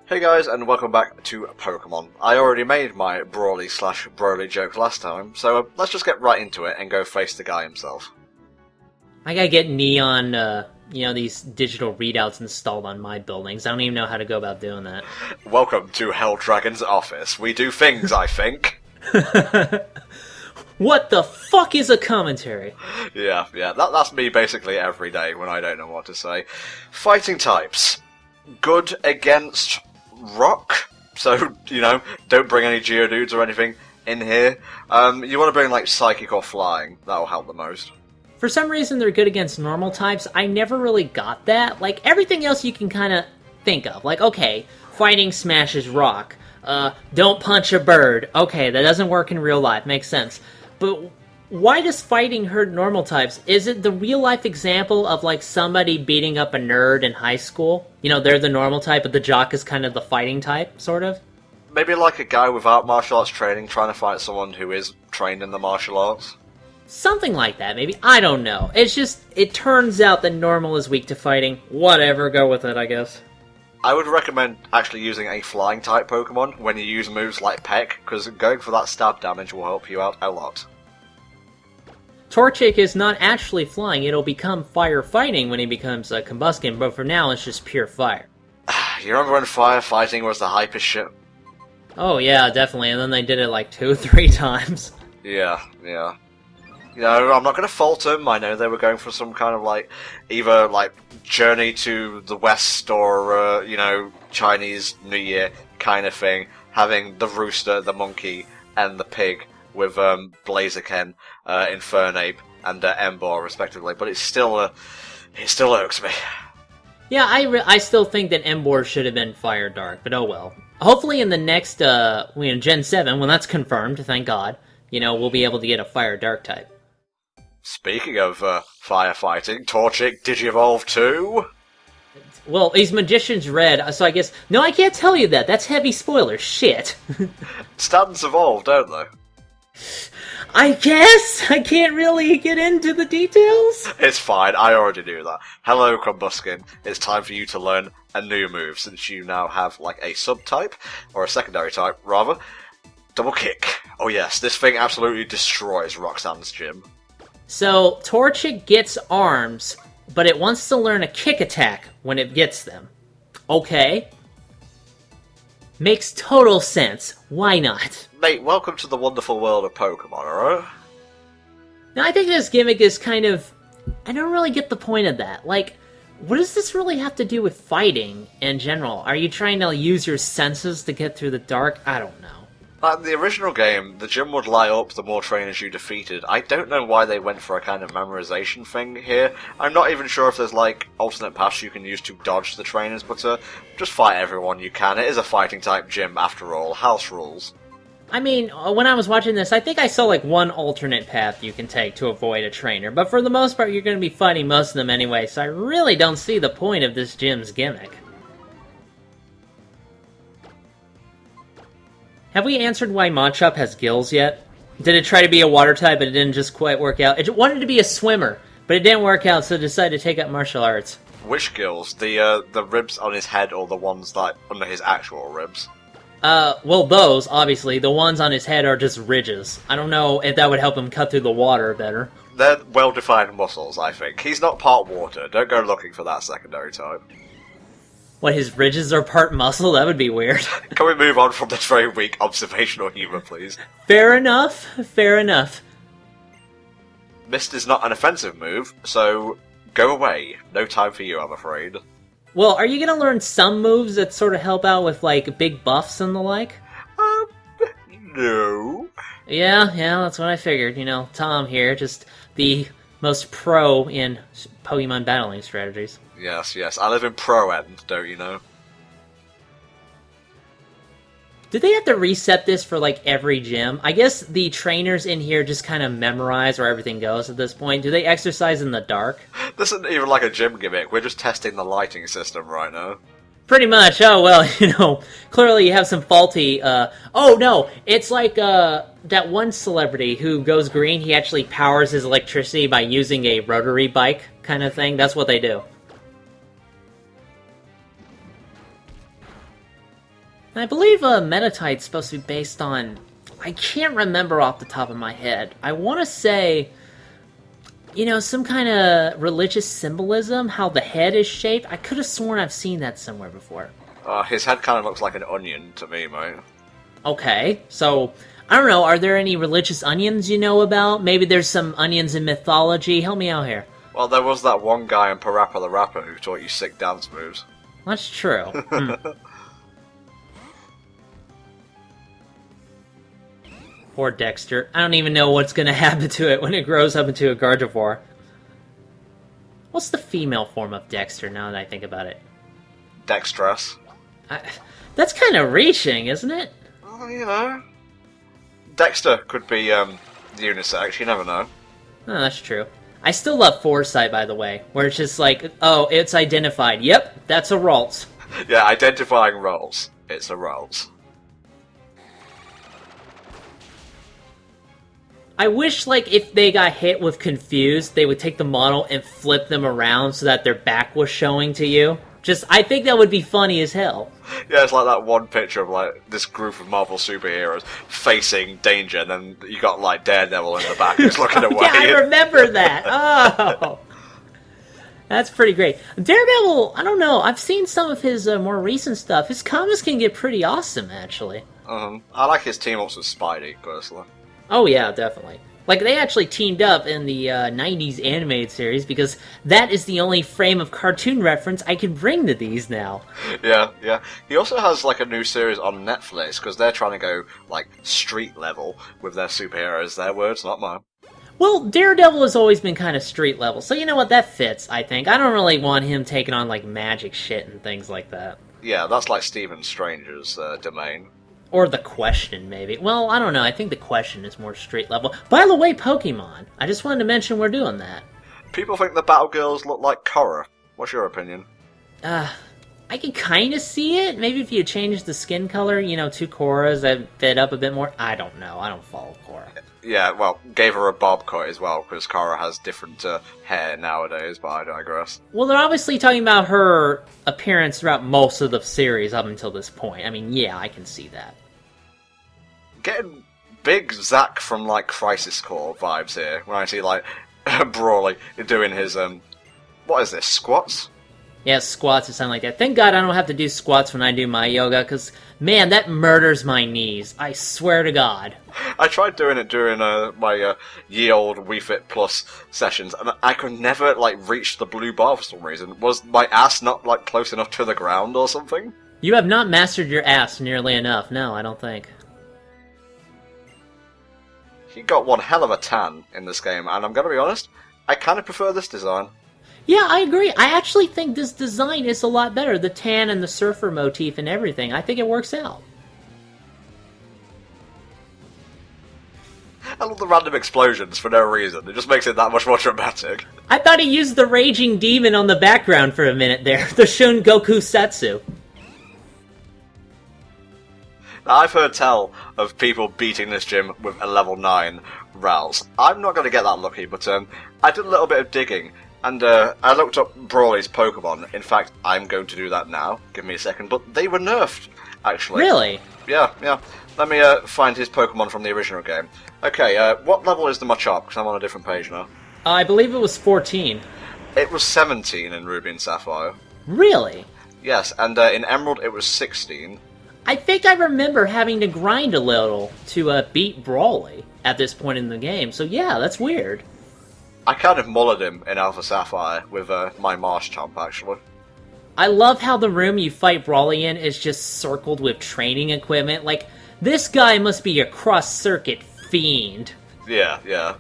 Hey guys, and welcome back to Pokemon. I already made my Brawly/Brawly joke last time, so let's just get right into it and go face the guy himself. I gotta get Neon, these digital readouts installed on my buildings. I don't even know how to go about doing that. Welcome to Hell Dragon's office. We do things, I think. What the fuck is a commentary? Yeah, that's me basically every day when I don't know what to say. Fighting types. Good against rock, so, don't bring any Geodudes or anything in here. You want to bring, Psychic or Flying. That'll help the most. For some reason, they're good against normal types. I never really got that. Everything else you can kind of think of. Okay, fighting smashes rock. Don't punch a bird. Okay, that doesn't work in real life. Makes sense. But why does fighting hurt normal types? Is it the real-life example of, somebody beating up a nerd in high school? They're the normal type, but the jock is kind of the fighting type, sort of? Maybe like a guy without martial arts training trying to fight someone who is trained in the martial arts? Something like that, maybe. I don't know. It's just, it turns out that normal is weak to fighting. Whatever, go with it, I guess. I would recommend actually using a flying-type Pokemon when you use moves like Peck, because going for that stab damage will help you out a lot. Torchic is not actually flying, it'll become firefighting when he becomes a Combuskin, but for now it's just pure fire. You remember when firefighting was the hypest shit? Oh yeah, definitely, and then they did it 2 or 3 times. Yeah. I'm not going to fault them. I know they were going for some kind of either journey to the west or, Chinese New Year kind of thing, having the rooster, the monkey, and the pig with Blaziken, Infernape, and Emboar, respectively. But it still irks me. Yeah, I still think that Emboar should have been Fire Dark, but oh well. Hopefully in the next, Gen 7, when that's confirmed, thank God, we'll be able to get a Fire Dark type. Speaking of firefighting, Torchic Digivolve too? Well, he's Magician's Red, so I guess... No, I can't tell you that. That's heavy spoiler. Shit. Stands evolve, don't they? I guess! I can't really get into the details. It's fine, I already knew that. Hello, Combuskin. It's time for you to learn a new move, since you now have, a sub-type, or a secondary type, rather. Double Kick. Oh yes, this thing absolutely destroys Roxanne's gym. So, Torchic gets arms, but it wants to learn a kick attack when it gets them. Okay. Makes total sense. Why not? Mate, welcome to the wonderful world of Pokemon, alright? Now, I think this gimmick is kind of... I don't really get the point of that. What does this really have to do with fighting in general? Are you trying to use your senses to get through the dark? I don't know. In the original game, the gym would light up the more trainers you defeated. I don't know why they went for a kind of memorization thing here. I'm not even sure if there's, alternate paths you can use to dodge the trainers, but just fight everyone you can. It is a fighting-type gym, after all. House rules. I mean, when I was watching this, I think I saw, one alternate path you can take to avoid a trainer, but for the most part, you're going to be fighting most of them anyway, so I really don't see the point of this gym's gimmick. Have we answered why Machop has gills yet? Did it try to be a water type, but it didn't just quite work out? It wanted to be a swimmer, but it didn't work out, so it decided to take up martial arts. Which gills? The ribs on his head, or the ones, under his actual ribs? Well, those, obviously. The ones on his head are just ridges. I don't know if that would help him cut through the water better. They're well-defined muscles, I think. He's not part water. Don't go looking for that secondary type. What, his ridges are part muscle? That would be weird. Can we move on from this very weak observational humour, please? Fair enough. Fair enough. Mist is not an offensive move, so go away. No time for you, I'm afraid. Well, are you gonna learn some moves that sort of help out with, big buffs and the like? No. Yeah, that's what I figured. Tom here, just the most pro in Pokemon battling strategies. Yes. I live in Pro End, don't you know? Did they have to reset this for, every gym? I guess the trainers in here just kind of memorize where everything goes at this point. Do they exercise in the dark? This isn't even like a gym gimmick. We're just testing the lighting system right now. Pretty much. Oh, well, clearly you have some faulty, Oh, no, it's that one celebrity who goes green, he actually powers his electricity by using a rotary bike kind of thing. That's what they do. And I believe Metatite's supposed to be based on... I can't remember off the top of my head. I want to say, you know, some kind of religious symbolism, how the head is shaped. I could have sworn I've seen that somewhere before. His head kind of looks like an onion to me, mate. Okay, so, I don't know, are there any religious onions you know about? Maybe there's some onions in mythology? Help me out here. Well, there was that one guy in Parappa the Rapper who taught you sick dance moves. That's true. Poor Dexter. I don't even know what's going to happen to it when it grows up into a Gardevoir. What's the female form of Dexter, now that I think about it? Dextress. That's kind of reaching, isn't it? Well, you know. Dexter could be unisex, you never know. Oh, that's true. I still love Foresight, by the way, where it's just like, oh, it's identified. Yep, that's a Ralts. Yeah, identifying roles. It's a Ralts. I wish, like, if they got hit with Confused, they would take the model and flip them around so that their back was showing to you. I think that would be funny as hell. Yeah, it's like that one picture of, like, this group of Marvel superheroes facing danger, and then you got, like, Daredevil in the back who's looking away. Yeah, I remember that. Oh! That's pretty great. Daredevil, I don't know, I've seen some of his more recent stuff. His comics can get pretty awesome, actually. I like his team-ups with Spidey, personally. Oh yeah, definitely. Like, they actually teamed up in the 90s animated series, because that is the only frame of cartoon reference I can bring to these now. Yeah, yeah. He also has, like, a new series on Netflix, because they're trying to go, like, street level with their superheroes. Their words, not mine. Well, Daredevil has always been kind of street level, so you know what, that fits, I think. I don't really want him taking on, like, magic shit and things like that. Yeah, that's like Stephen Strange's domain. Or the Question, maybe. Well, I don't know. I think the Question is more street level. By the way, Pokemon. I just wanted to mention we're doing that. People think the Battle Girls look like Korra. What's your opinion? I can kind of see it. Maybe if you change the skin color, you know, to Korra's that fit up a bit more. I don't know. I don't follow Korra. Yeah, well, gave her a bob cut as well, because Korra has different hair nowadays, but I digress. Well, they're obviously talking about her appearance throughout most of the series up until this point. I mean, yeah, I can see that. Getting big Zack from, like, Crisis Core vibes here, when I see, like, Brawly doing his, what is this, squats? Yeah, squats or something like that. Thank God I don't have to do squats when I do my yoga, because, man, that murders my knees. I swear to God. I tried doing it during my ye-old Wii Fit Plus sessions, and I could never, like, reach the blue bar for some reason. Was my ass not, like, close enough to the ground or something? You have not mastered your ass nearly enough. No, I don't think. He got one hell of a tan in this game, and I'm gonna be honest, I kind of prefer this design. Yeah, I agree. I actually think this design is a lot better. The tan and the surfer motif and everything. I think it works out. I love the random explosions for no reason. It just makes it that much more dramatic. I thought he used the Raging Demon on the background for a minute there. The Shun Goku Setsu. Now, I've heard tell of people beating this gym with a level 9 Ralts. I'm not going to get that lucky, but I did a little bit of digging. And I looked up Brawly's Pokemon. In fact, I'm going to do that now. Give me a second. But they were nerfed, actually. Really? Yeah. Let me find his Pokemon from the original game. Okay, what level is the Machop? Because I'm on a different page now. I believe it was 14. It was 17 in Ruby and Sapphire. Really? Yes, and in Emerald it was 16. I think I remember having to grind a little to beat Brawly at this point in the game. So yeah, that's weird. I kind of mullered him in Alpha Sapphire with my Marshtomp, actually. I love how the room you fight Brawly in is just circled with training equipment. Like, this guy must be a cross-circuit fiend. Yeah.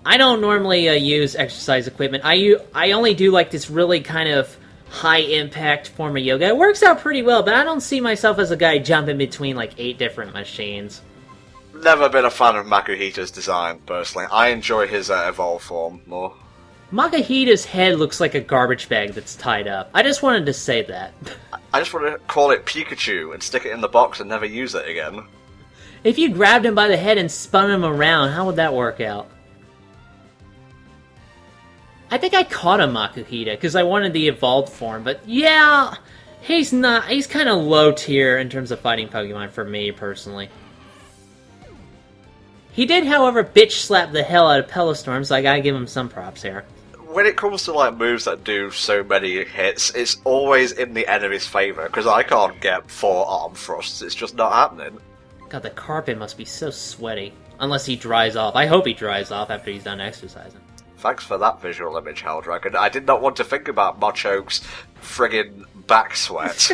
I don't normally use exercise equipment. I only do, like, this really kind of high-impact form of yoga. It works out pretty well, but I don't see myself as a guy jumping between, like, 8 different machines. Never been a fan of Makuhita's design, personally. I enjoy his evolved form more. Makahita's head looks like a garbage bag that's tied up. I just wanted to say that. I just want to call it Pikachu and stick it in the box and never use it again. If you grabbed him by the head and spun him around, how would that work out? I think I caught a Makuhita because I wanted the evolved form, but yeah, He's not. He's kind of low tier in terms of fighting Pokemon for me, personally. He did, however, bitch slap the hell out of Pelostorm, so I gotta give him some props here. When it comes to like moves that do so many hits, it's always in the enemy's favour, because I can't get 4 arm thrusts, it's just not happening. God, the carpet must be so sweaty. Unless he dries off. I hope he dries off after he's done exercising. Thanks for that visual image, Helldragon. I did not want to think about Machoke's friggin' back sweat.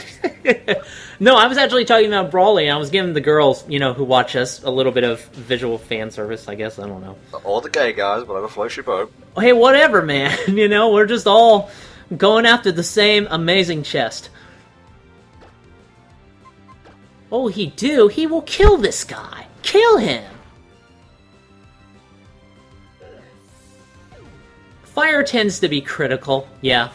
No, I was actually talking about Brawly, and I was giving the girls, who watch us, a little bit of visual fan service, I guess. I don't know. All the gay guys, whatever floats your boat. Hey, whatever, man. We're just all going after the same amazing chest. Oh, he will kill this guy. Kill him. Fire tends to be critical, yeah.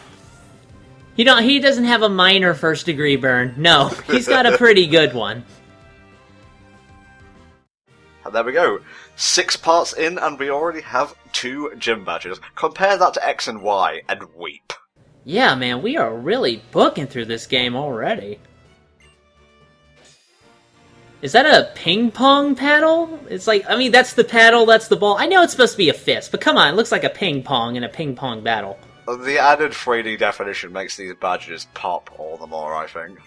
He doesn't have a minor first degree burn. No, he's got a pretty good one. And there we go. 6 parts in, and we already have 2 gym badges. Compare that to X and Y, and weep. Yeah, man, we are really booking through this game already. Is that a ping pong paddle? It's like, that's the paddle, that's the ball. I know it's supposed to be a fist, but come on, it looks like a ping pong in a ping pong battle. The added 3D definition makes these badges pop all the more, I think.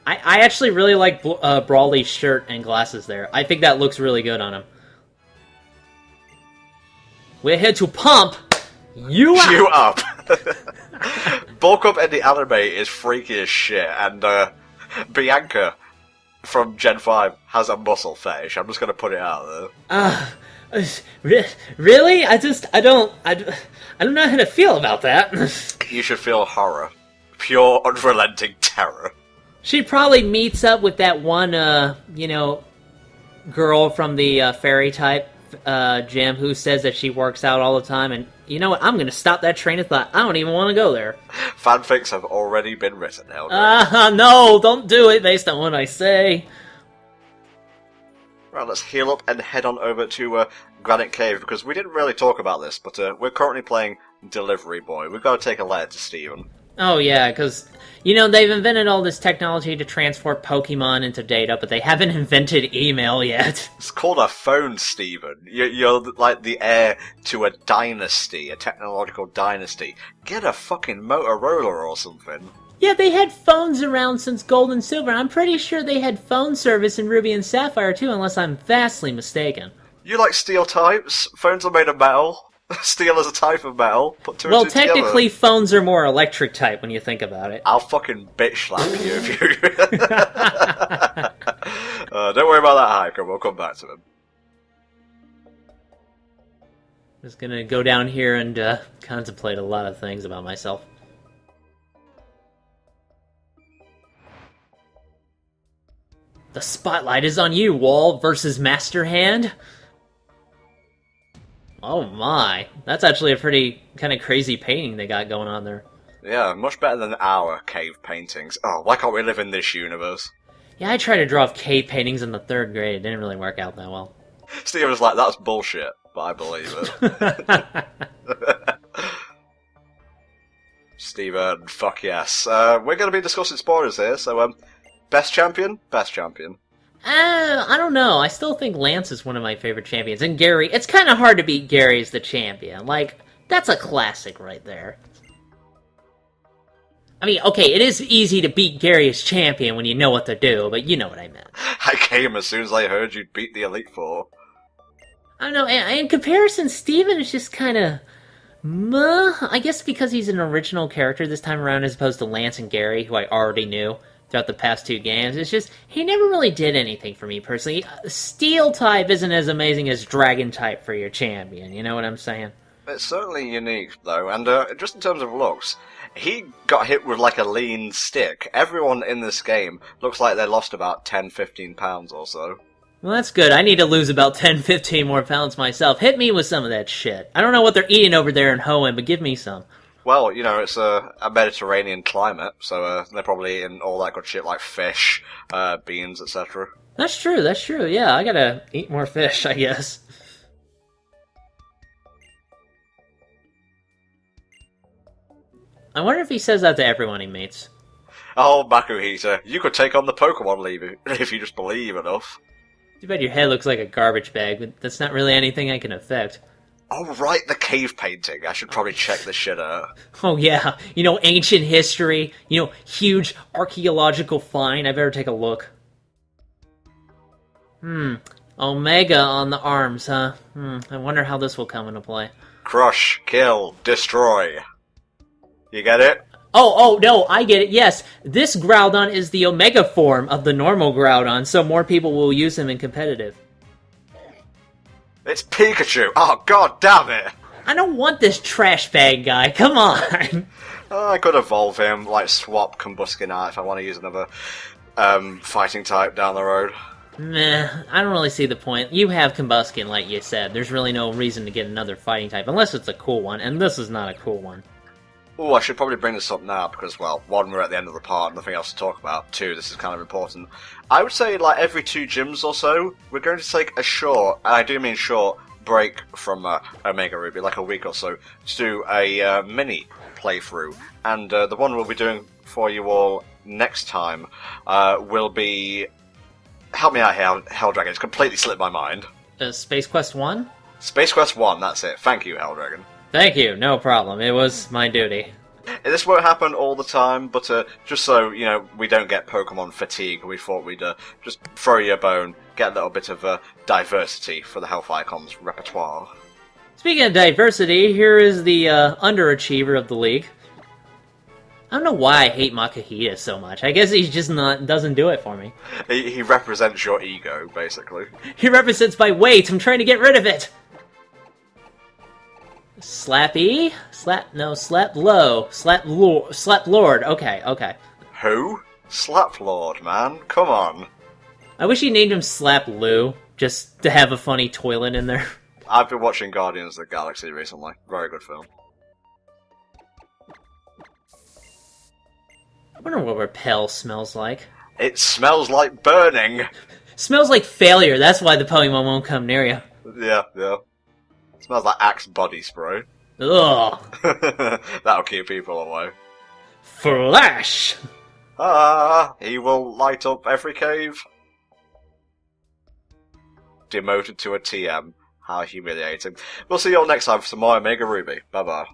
I actually really like Brawly's shirt and glasses there. I think that looks really good on him. We're here to pump you up! You up! Bulk up in the anime is freaky as shit, and Bianca from Gen 5 has a muscle fetish. I'm just gonna put it out there. Really? I don't know how to feel about that. You should feel horror. Pure, unrelenting terror. She probably meets up with that one, girl from the fairy type gym who says that she works out all the time, and you know what? I'm gonna stop that train of thought. I don't even want to go there. Fanfics have already been written, Helder. No, don't do it based on what I say. Right, let's heal up and head on over to Granite Cave, because we didn't really talk about this, but we're currently playing Delivery Boy. We've got to take a letter to Steven. Oh yeah, because, they've invented all this technology to transport Pokemon into data, but they haven't invented email yet. It's called a phone, Steven. You're like the heir to a dynasty, a technological dynasty. Get a fucking Motorola or something. Yeah, they had phones around since Gold and Silver. I'm pretty sure they had phone service in Ruby and Sapphire too, unless I'm vastly mistaken. You like steel types? Phones are made of metal. Steel is a type of metal. Put two and two technically, together. Phones are more electric type when you think about it. I'll fucking bitch slap you if you... don't worry about that hiker, we'll come back to him. I'm just gonna go down here and contemplate a lot of things about myself. The spotlight is on you, Wall versus Master Hand. Oh my, that's actually a pretty kind of crazy painting they got going on there. Yeah, much better than our cave paintings. Oh, why can't we live in this universe? Yeah, I tried to draw cave paintings in the 3rd grade. It didn't really work out that well. Steve was like, that's bullshit, but I believe it. Steven, fuck yes. We're going to be discussing spoilers here, so best champion? Best champion. I don't know. I still think Lance is one of my favorite champions. And Gary, it's kind of hard to beat Gary as the champion. Like, that's a classic right there. Okay, it is easy to beat Gary as champion when you know what to do, but you know what I meant. I came as soon as I heard you'd beat the Elite Four. I don't know, in comparison, Steven is just kind of... I guess because he's an original character this time around as opposed to Lance and Gary, who I already knew throughout the past 2 games. It's just, he never really did anything for me personally. Steel type isn't as amazing as Dragon type for your champion, you know what I'm saying? It's certainly unique, though, and just in terms of looks, he got hit with like a lean stick. Everyone in this game looks like they lost about 10-15 pounds or so. Well, that's good. I need to lose about 10-15 more pounds myself. Hit me with some of that shit. I don't know what they're eating over there in Hoenn, but give me some. Well, it's a Mediterranean climate, so they're probably eating all that good shit like fish, beans, etc. That's true, yeah. I gotta eat more fish, I guess. I wonder if he says that to everyone he meets. Oh, Makuhita, you could take on the Pokemon League if you just believe enough. Too bad your head looks like a garbage bag, but that's not really anything I can affect. Oh, right, the cave painting. I should probably check this shit out. Oh yeah, you know, ancient history, you know, huge archaeological find. I better take a look. Omega on the arms, huh? I wonder how this will come into play. Crush, kill, destroy. You get it? Oh, no, I get it, yes. This Groudon is the Omega form of the normal Groudon, so more people will use him in competitive. It's Pikachu! Oh, god damn it! I don't want this trash bag guy, come on! I could evolve him, like swap Combuskin if I want to use another fighting type down the road. Meh, I don't really see the point. You have Combuskin, like you said. There's really no reason to get another fighting type, unless it's a cool one, and this is not a cool one. Oh, I should probably bring this up now, because, well, one, we're at the end of the part, nothing else to talk about. Two, this is kind of important. I would say, like, every 2 gyms or so, we're going to take a short, and I do mean short, break from Omega Ruby, like a week or so, to do a mini playthrough. And the one we'll be doing for you all next time will be... Help me out here, Helldragon, it's completely slipped my mind. Space Quest 1? Space Quest 1, that's it. Thank you, Helldragon. Thank you, no problem. It was my duty. This won't happen all the time, but just so, you know, we don't get Pokemon fatigue, we thought we'd just throw you a bone, get a little bit of diversity for the HellfireComms repertoire. Speaking of diversity, here is the underachiever of the league. I don't know why I hate Makuhita so much. I guess he's just doesn't do it for me. He represents your ego, basically. He represents my weight, I'm trying to get rid of it! Slappy? Slap low. Slap Lord. Okay. Who? Slaplord, man. Come on. I wish he named him Slap Lou, just to have a funny toilet in there. I've been watching Guardians of the Galaxy recently. Very good film. I wonder what Repel smells like. It smells like burning. Smells like failure, that's why the Pokemon won't come near you. Yeah. Smells like Axe body spray. Ugh. That'll keep people away. Flash! He will light up every cave. Demoted to a TM. How humiliating. We'll see you all next time for some more Omega Ruby. Bye-bye.